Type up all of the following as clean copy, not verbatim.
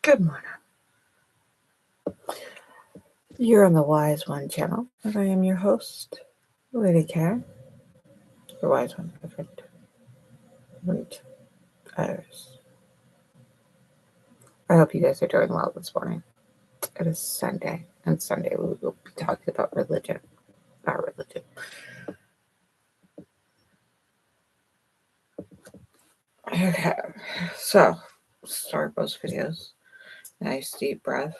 Good morning. You're on the WiseOne channel, and I am your host, Lady Karen, the WiseOne Perfect. I hope you guys are doing well this morning. It is Sunday, and Sunday we will be talking about religion. Our religion. Okay, so start most videos. Nice deep breath.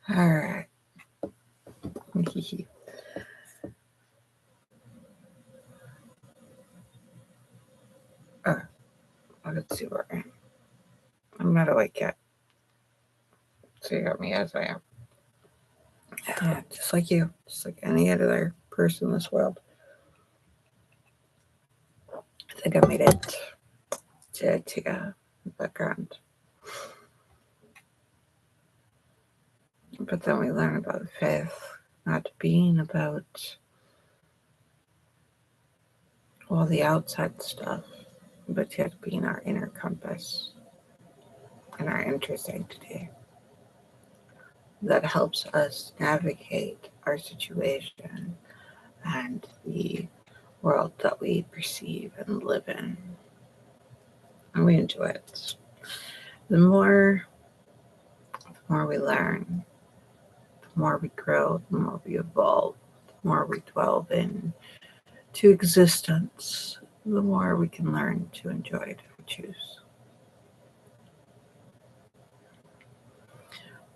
All right. Let's see where I am. I'm not awake yet. So you got me as I am. Yeah, just like you, just like any other person in this world. I think I made it to background. But then we learn about faith not being about all the outside stuff, but yet being our inner compass and our inner sanctity that helps us navigate our situation and the world that we perceive and live in. And we enjoy it. The more we learn, the more we grow, the more we evolve, the more we delve into existence, the more we can learn to enjoy it if we choose.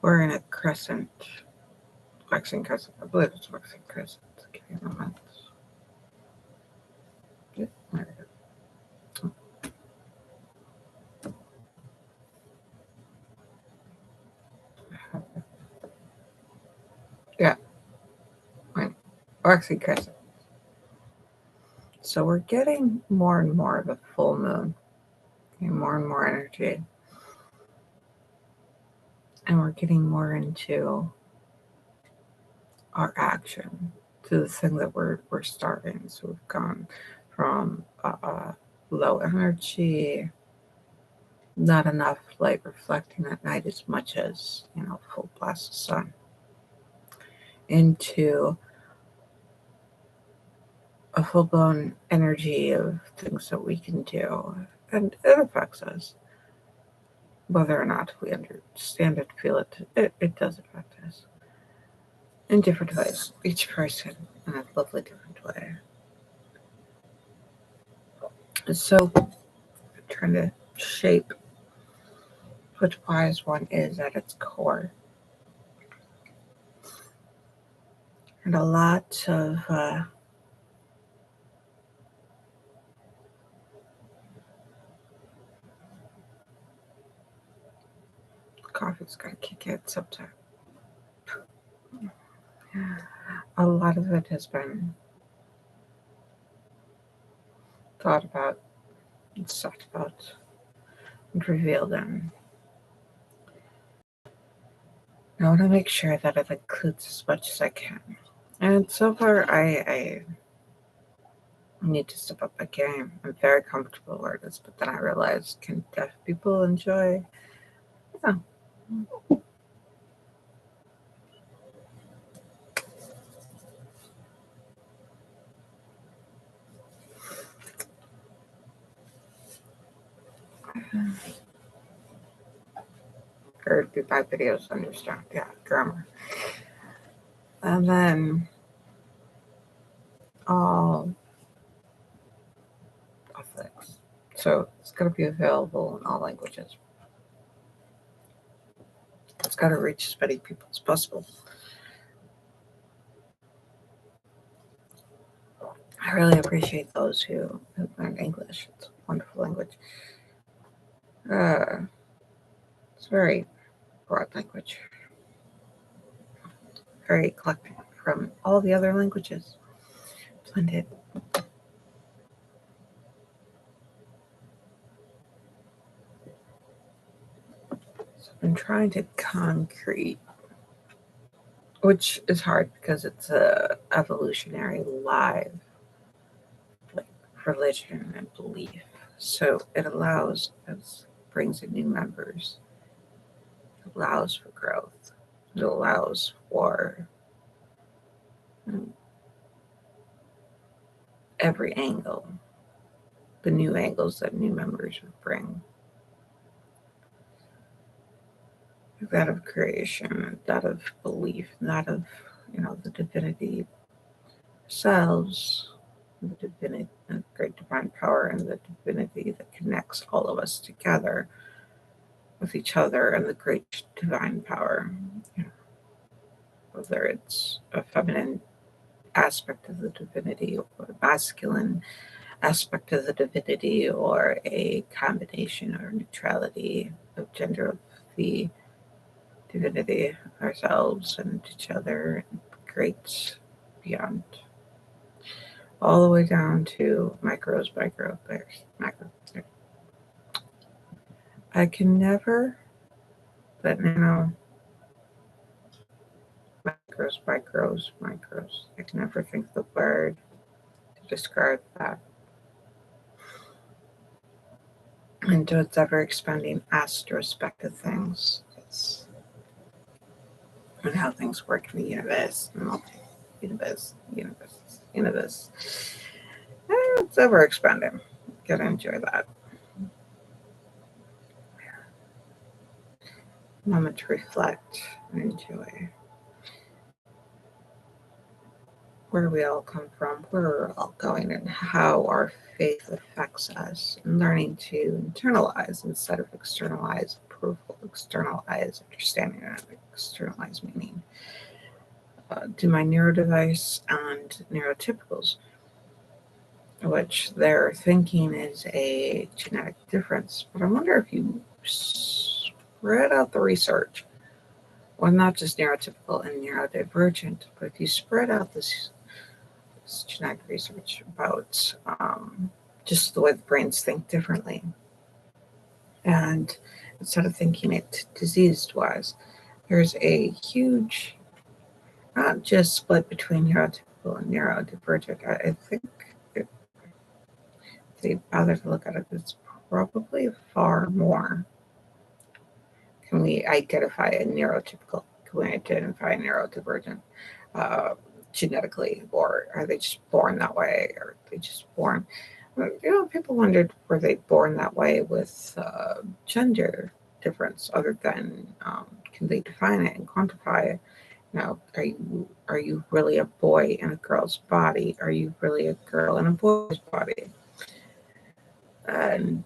We're in a crescent, waxing crescent. I believe it's waxing crescent. Give me a moment. Yeah, there we go. Yeah, right. Waxing crescent. So we're getting more and more of a full moon, more and more energy. And we're getting more into our action, to the thing that we're starting. So we've gone from low energy, not enough light reflecting at night as much as, full blast of sun, into a full-blown energy of things that we can do. And it affects us. Whether or not we understand it, feel it, it does affect us. In different ways. Each person in a lovely different way. So, trying to shape what WiseOne is at its core. And a lot of coffee's got to kick in sometime. A lot of it has been thought about, and talked about, and revealed in. I want to make sure that it includes as much as I can. And so far, I need to step up my game. I'm very comfortable where it is, but then I realized, can deaf people enjoy? Yeah. Or do my videos understand? Yeah, grammar. And then all ethics. So it's going to be available in all languages. It's got to reach as many people as possible. I really appreciate those who learn English. It's a wonderful language. It's a very broad language, very eclectic from all the other languages blended. So I've been trying to concrete, which is hard because it's a evolutionary live like religion and belief. So it brings in new members. It allows for growth. It allows for every angle, the new angles that new members would bring. That of creation, that of belief, that of, the divinity themselves, the divinity, the great divine power, and the divinity that connects all of us together with each other, and the great divine power. Whether it's a feminine aspect of the divinity or a masculine aspect of the divinity, or a combination or neutrality of gender of the divinity, ourselves and each other, and great beyond, all the way down to macro, macro. I can never, but now macros. I can never think of the word to describe that. And its ever expanding aspect of things. And how things work in the universe, universe. It's ever expanding. Gotta enjoy that. Moment to reflect and enjoy where we all come from, where we're all going, and how our faith affects us, and learning to internalize instead of externalize approval, externalize understanding, and externalize meaning. Do my neurodiverse and neurotypicals, which their thinking is a genetic difference. But I wonder if you spread out the research, well, not just neurotypical and neurodivergent, but if you spread out this genetic research about just the way the brains think differently, and instead of thinking it diseased-wise, there's a huge, not just split between neurotypical and neurodivergent. I think if they bother to look at it, it's probably far more. Can we identify a neurotypical? Can we identify a neurodivergent genetically, or are they just born that way? Or are they just born? People wondered, were they born that way with gender difference, other than can they define it and quantify it? Are you really a boy in a girl's body? Are you really a girl in a boy's body? And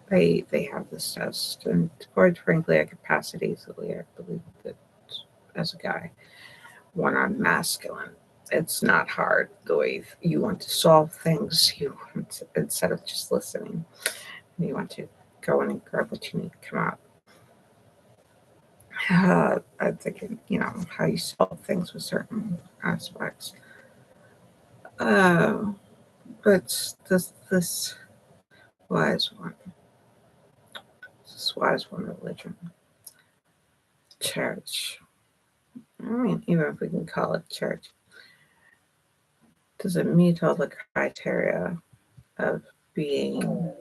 they have this test, and quite frankly, I could pass it easily. I believe that as a guy, when I'm masculine, it's not hard the way you want to solve things. You want to, instead of just listening, you want to go in and grab what you need to come out. I'm thinking, how you solve things with certain aspects. But this WiseOne, WiseOne religion, church. I mean, even if we can call it church, does it meet all the criteria of being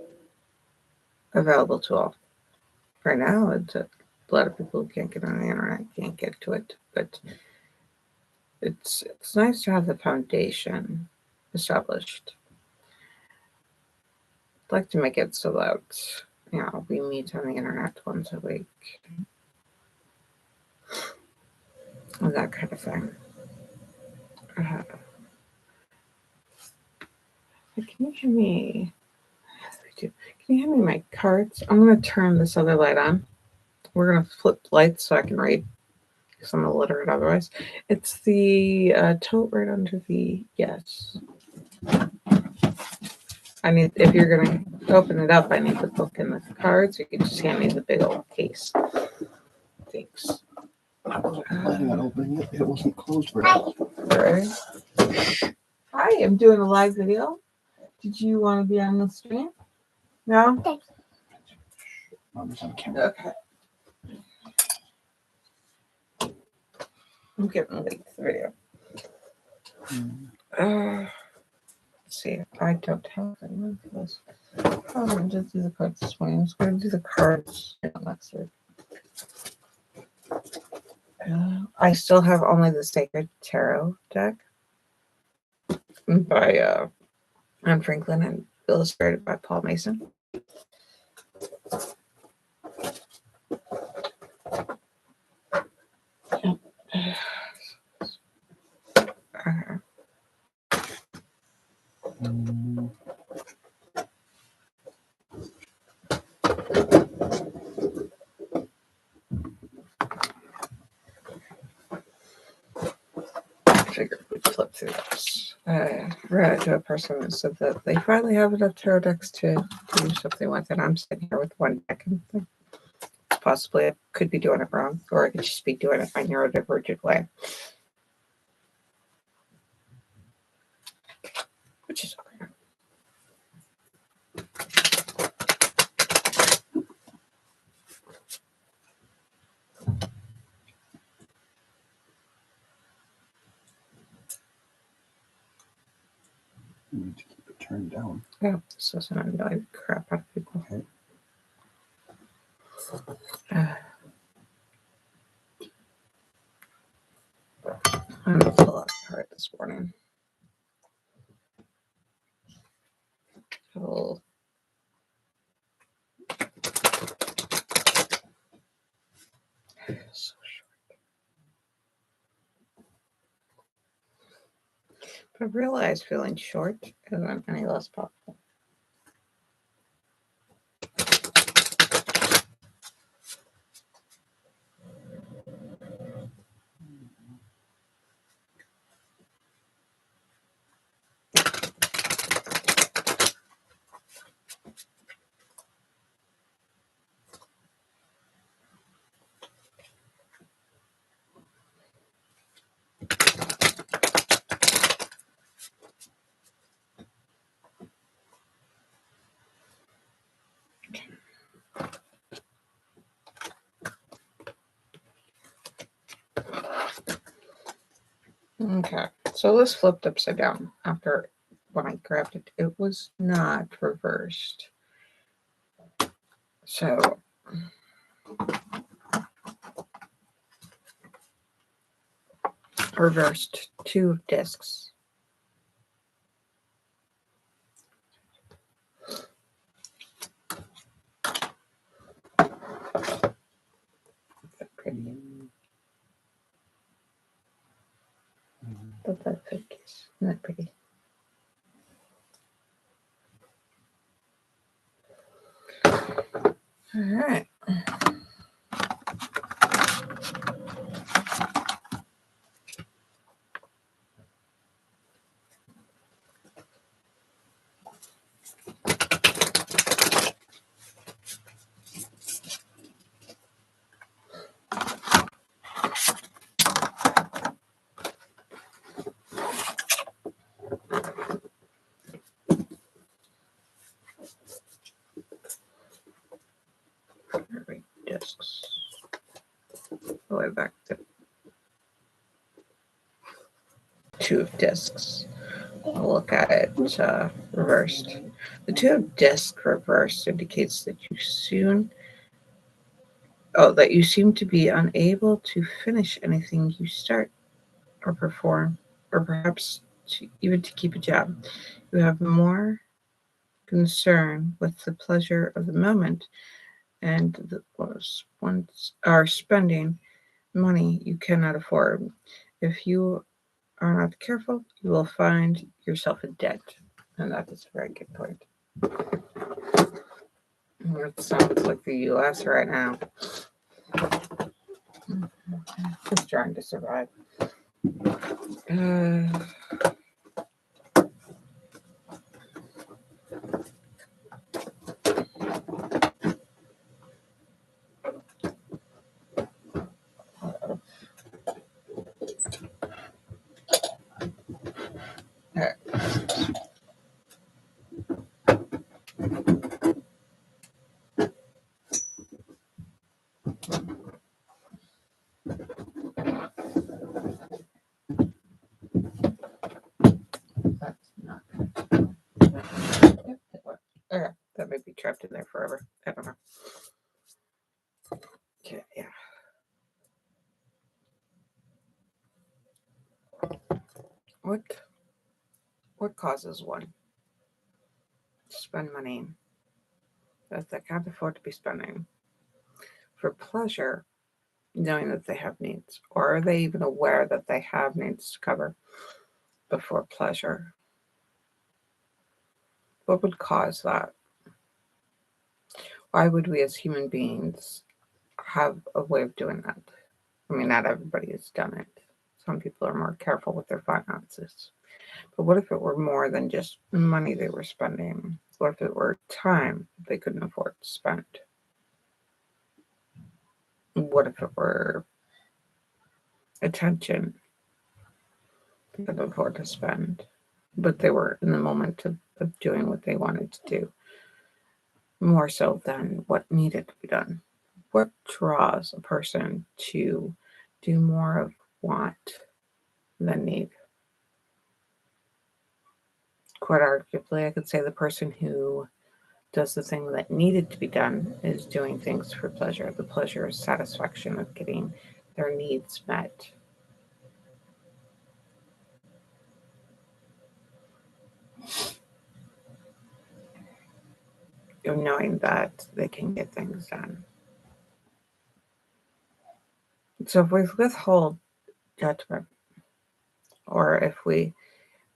available to all? Right now, it's a lot of people who can't get on the internet, can't get to it, but it's nice to have the foundation established. I'd like to make it so that we meet on the internet once a week, and that kind of thing. Can you hear me? Yes, I do. Can you hand me my cards? I'm going to turn this other light on. We're going to flip lights so I can read because I'm illiterate otherwise. It's the tote right under the yes. I need, if you're going to open it up, I need the book and the cards. You can just hand me the big old case. Thanks. I wasn't planning on opening it. It wasn't closed very well. Right. Hi, I'm doing a live video. Did you want to be on the stream? No? Mom's on camera. Okay. I'm getting late to the video. Let's see. I don't have anyone for this. I'm going to just do the cards this morning. I'm just going to do the cards next week. I still have only the Sacred Tarot deck by Anne Franklin and illustrated by Paul Mason. Figured we'd flip through this. I read to a person that said that they finally have enough tarot decks to do something with it. I'm sitting here with one deck and think possibly I could be doing it wrong, or I could just be doing it my neurodivergent way. Which is okay. You need to keep it turned down. Yeah, this doesn't annoy the crap out of people. Okay. I'm going to pull out a card this morning. Oh. So short. But I realize feeling short isn't any less powerful. Okay, so this flipped upside down after when I grabbed it. It was not reversed. So reversed 2 discs. Pretty. But that fake is not pretty. All right. Discs. Go way back to 2 of discs. I'll look at it reversed. The 2 of discs reversed indicates that you seem to be unable to finish anything you start or perform, or perhaps even to keep a job. You have more concern with the pleasure of the moment and are spending money you cannot afford. If you are not careful, you will find yourself in debt. And that is a very good point. It sounds like the US right now. Just trying to survive. That's not. Yep, it worked. Okay, that may be trapped in there forever. I don't know. Okay, yeah. What causes one to spend money that they can't afford to be spending for pleasure, knowing that they have needs? Or are they even aware that they have needs to cover before pleasure? What would cause that? Why would we as human beings have a way of doing that? I mean, not everybody has done it. Some people are more careful with their finances. But what if it were more than just money they were spending? What if it were time they couldn't afford to spend? What if it were attention they couldn't afford to spend, but they were in the moment of doing what they wanted to do, more so than what needed to be done? What draws a person to do more of want than need? Quite arguably, I could say the person who does the thing that needed to be done is doing things for pleasure. The pleasure is satisfaction of getting their needs met. Of knowing that they can get things done. So if we withhold judgment, or if we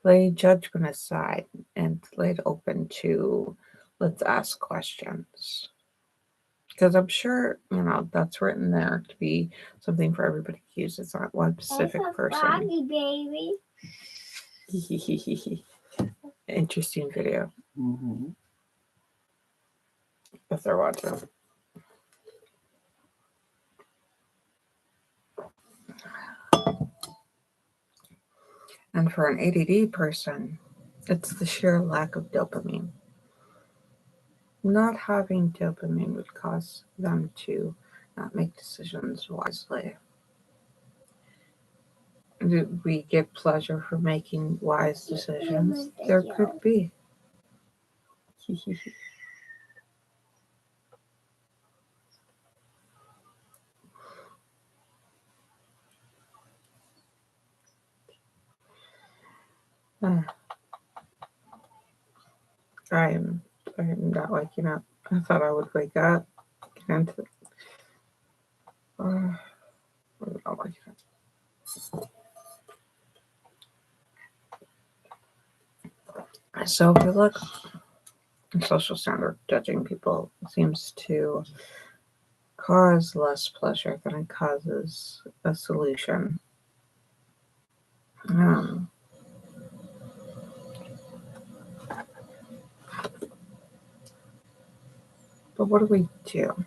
lay judgment aside and lay it open to, let's ask questions. Because I'm sure, that's written there to be something for everybody to use. It's not one specific person. Froggy baby. Interesting video. Mm-hmm. If they're watching. And for an ADD person, it's the sheer lack of dopamine. Not having dopamine would cause them to not make decisions wisely. Do we get pleasure from making wise decisions? There could be. I'm not waking up. I thought I would wake up, get into it. I'm not waking up. So if we look, social standard judging people seems to cause less pleasure than it causes a solution. But what do we do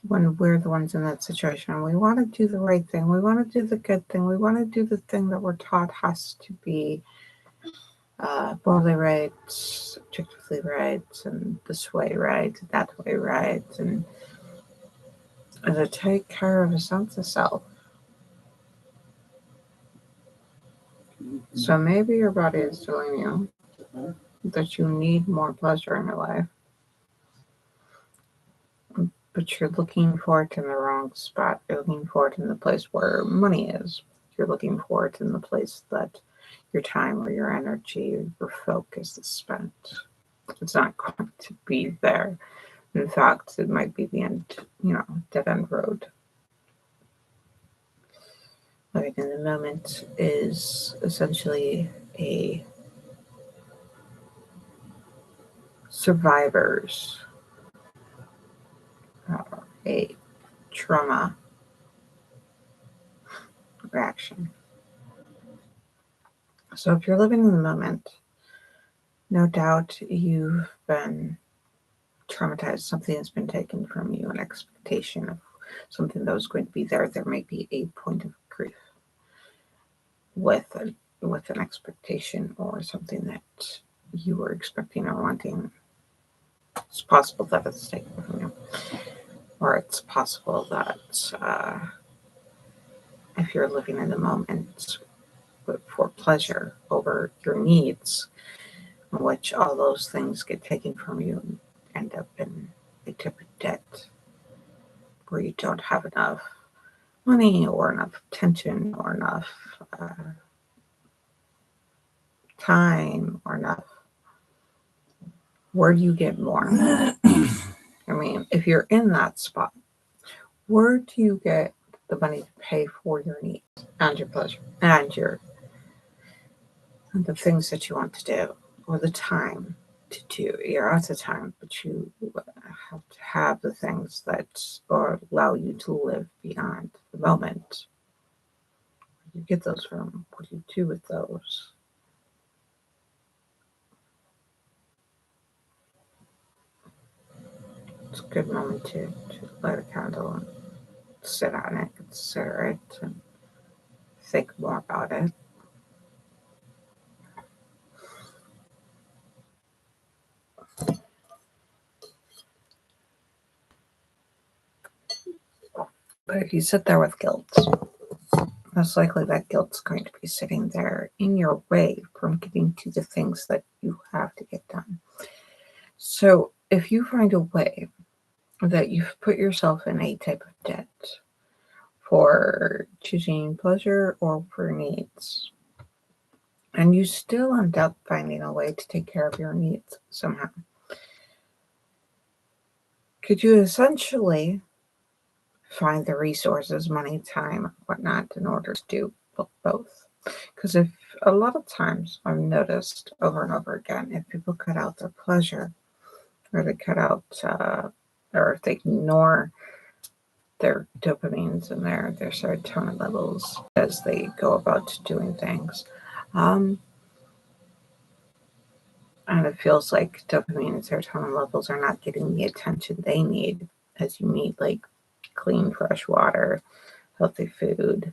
when we're the ones in that situation? We want to do the right thing. We want to do the good thing. We want to do the thing that we're taught has to be morally right, objectively right, and this way right, that way right, and to take care of a sense of self. So maybe your body is telling you that you need more pleasure in your life, but you're looking for it in the wrong spot. You're looking for it in the place where money is. You're looking for it in the place that your time or your energy or your focus is spent. It's not going to be there. In fact, it might be the end, dead end road. Living in the moment is essentially a survivors a trauma reaction. So if you're living in the moment, no doubt you've been traumatized. Something has been taken from you, an expectation of something that was going to be there. There may be a point of grief with an expectation or something that you were expecting or wanting. It's possible that it's taken from you, or it's possible that if you're living in the moment for pleasure over your needs, in which all those things get taken from you and end up in a type of debt where you don't have enough money or enough attention or enough time or enough. Where do you get more? I mean, if you're in that spot, where do you get the money to pay for your needs and your pleasure and the things that you want to do, or the time to do? You're out of time, but you have to have the things that allow you to live beyond the moment. Where do you get those from? What do you do with those? It's a good moment to light a candle and sit on it, consider it, and think more about it. But if you sit there with guilt, most likely that guilt's going to be sitting there in your way from getting to the things that you have to get done. So if you find a way that you've put yourself in a type of debt for choosing pleasure or for needs, and you still end up finding a way to take care of your needs somehow, could you essentially find the resources, money, time, whatnot, in order to do both? Because if a lot of times I've noticed over and over again, if people cut out their pleasure, or they cut out, or if they ignore their dopamines and their serotonin levels as they go about doing things, and it feels like dopamine and serotonin levels are not getting the attention they need as you need like clean, fresh water, healthy food,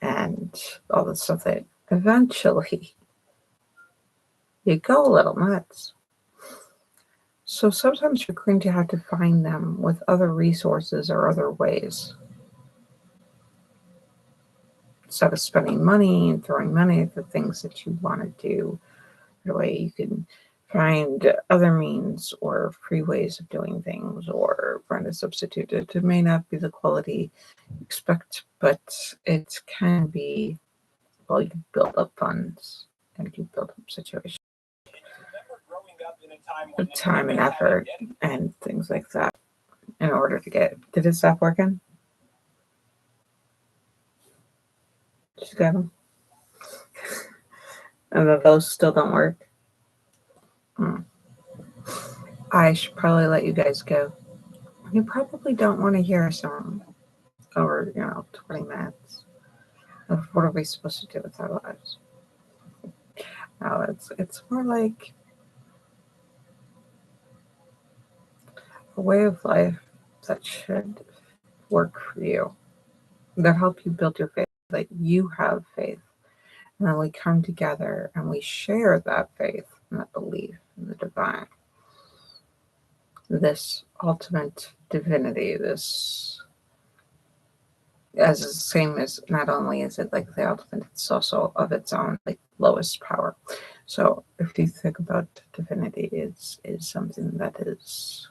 and all the stuff that eventually you go a little nuts. So sometimes you're going to have to find them with other resources or other ways. Instead of spending money and throwing money at the things that you want to do, the way you can find other means or free ways of doing things, or find a substitute. It may not be the quality you expect, but it can be, well, you build up funds and you build up situations, time and effort and things like that in order to get. Did it stop working? She's got them. And those still don't work. I should probably let you guys go. You probably don't want to hear a song over, 20 minutes. What are we supposed to do with our lives? No, it's more like a way of life that should work for you, that help you build your faith, that you have faith. And then we come together and we share that faith and that belief in the divine, this ultimate divinity, this, as the same as, not only is it like the ultimate, it's also of its own like lowest power. So if you think about divinity, is something that is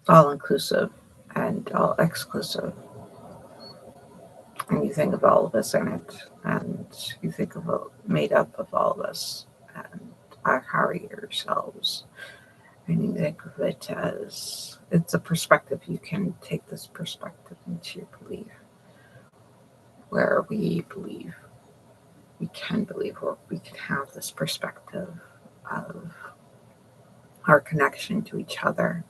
all inclusive and all exclusive. And you think of all of us in it, and you think of it made up of all of us and our yourselves. And you think of it as, it's a perspective. You can take this perspective into your belief, where we believe we can believe, or we can have this perspective of our connection to each other.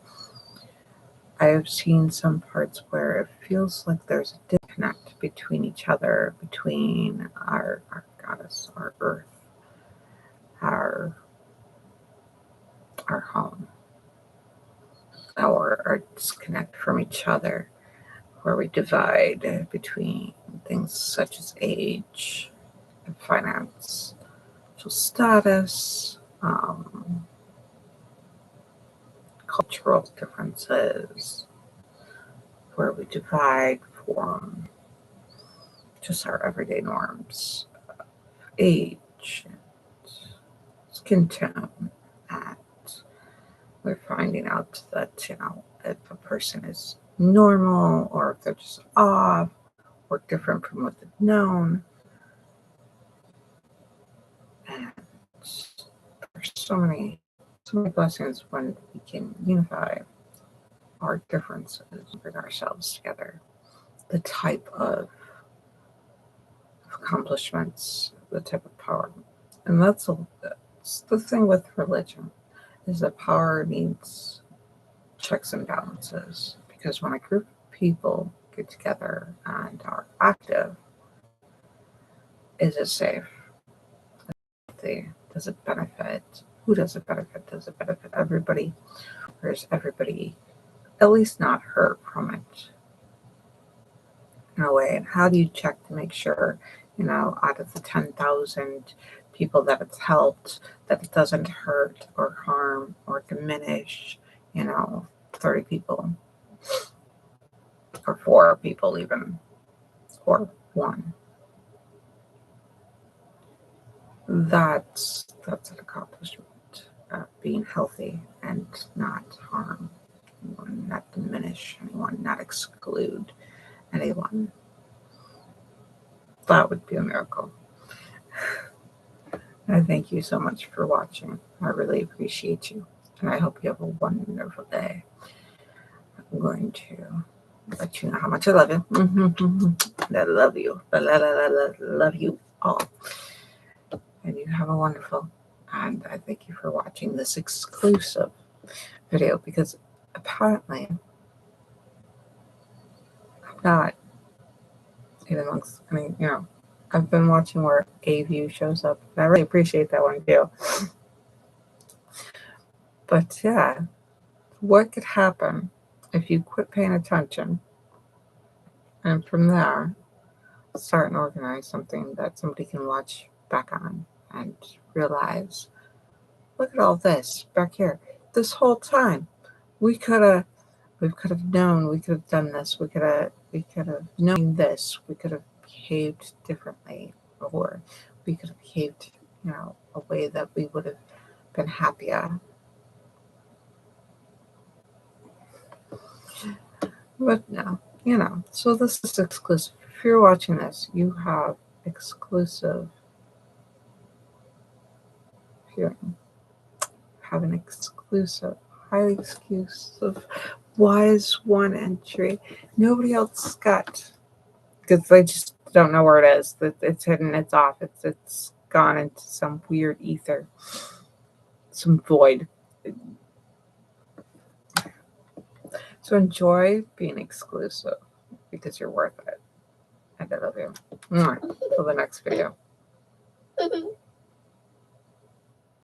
I have seen some parts where it feels like there's a disconnect between each other, between our goddess, our earth, our home, our disconnect from each other, where we divide between things such as age and finance, social status, cultural differences, where we divide from just our everyday norms, age, skin tone, and we're finding out that, if a person is normal or if they're just off or different from what they've known. And there's so many blessings when we can unify our differences, bring ourselves together. The type of accomplishments, the type of power. And that's the thing with religion, is that power needs checks and balances. Because when a group of people get together and are active, is it safe? Does it benefit? Who does it benefit? Does it benefit everybody? Or is everybody at least not hurt from it in a way? And how do you check to make sure, out of the 10,000 people that it's helped, that it doesn't hurt or harm or diminish, 30 people or 4 people even, or 1? That's an accomplishment. Being healthy and not harm anyone, not diminish anyone, not exclude anyone. That would be a miracle. I thank you so much for watching. I really appreciate you. And I hope you have a wonderful day. I'm going to let you know how much I love you. I love you. Love you all. And you have a wonderful. And I thank you for watching this exclusive video, because apparently I'm not even amongst, I've been watching where A View shows up, and I really appreciate that one too. But yeah, what could happen if you quit paying attention and from there start and organize something that somebody can watch back on and realize, look at all this back here. This whole time we could have known, we could have done this, we could have known this, we could have behaved differently, or we could have behaved, a way that we would have been happier. But no, so this is exclusive. If you're watching this, you have exclusive hearing. Have an exclusive, highly exclusive WiseOne entry. Nobody else got, because they just don't know where it is. It's hidden, it's off, it's gone into some weird ether, some void. So enjoy being exclusive, because you're worth it. And I love you. Till the next video.